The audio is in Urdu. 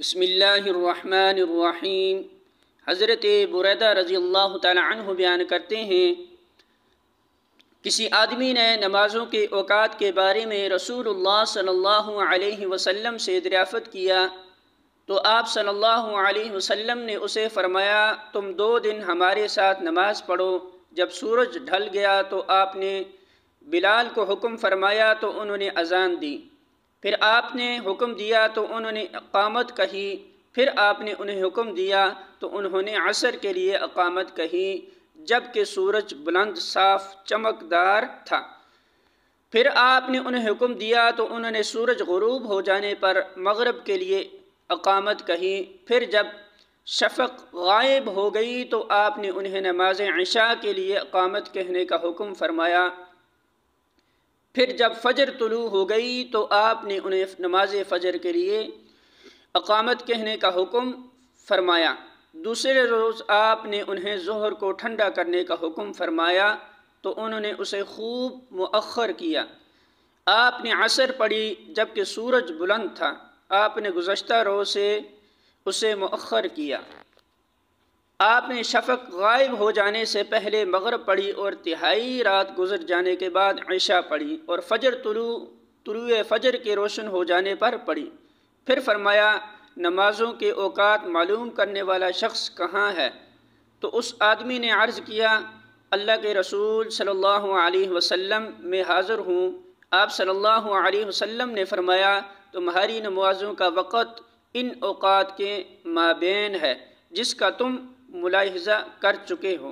بسم اللہ الرحمن الرحیم۔ حضرت بریدہ رضی اللہ تعالی عنہ بیان کرتے ہیں، کسی آدمی نے نمازوں کے اوقات کے بارے میں رسول اللہ صلی اللہ علیہ وسلم سے دریافت کیا تو آپ صلی اللہ علیہ وسلم نے اسے فرمایا، تم 2 دن ہمارے ساتھ نماز پڑھو۔ جب سورج ڈھل گیا تو آپ نے بلال کو حکم فرمایا تو انہوں نے اذان دی، پھر آپ نے حکم دیا تو انہوں نے اقامت کہی، پھر آپ نے انہیں حکم دیا تو انہوں نے عصر کے لیے اقامت کہی جب کہ سورج بلند صاف چمکدار تھا، پھر آپ نے انہیں حکم دیا تو انہوں نے سورج غروب ہو جانے پر مغرب کے لیے اقامت کہی، پھر جب شفق غائب ہو گئی تو آپ نے انہیں نماز عشاء کے لیے اقامت کہنے کا حکم فرمایا، پھر جب فجر طلوع ہو گئی تو آپ نے انہیں نماز فجر کے لیے اقامت کہنے کا حکم فرمایا۔ دوسرے روز آپ نے انہیں ظہر کو ٹھنڈا کرنے کا حکم فرمایا تو انہوں نے اسے خوب مؤخر کیا۔ آپ نے عصر پڑھی جبکہ سورج بلند تھا، آپ نے گزشتہ روز سے اسے مؤخر کیا۔ آپ نے شفق غائب ہو جانے سے پہلے مغرب پڑھی اور تہائی رات گزر جانے کے بعد عشاء پڑھی اور فجر طلوع فجر کے روشن ہو جانے پر پڑھی۔ پھر فرمایا، نمازوں کے اوقات معلوم کرنے والا شخص کہاں ہے؟ تو اس آدمی نے عرض کیا، اللہ کے رسول صلی اللہ علیہ وسلم میں حاضر ہوں۔ آپ صلی اللہ علیہ وسلم نے فرمایا، تمہاری نمازوں کا وقت ان اوقات کے مابین ہے جس کا تم ملاحظہ کر چکے ہو۔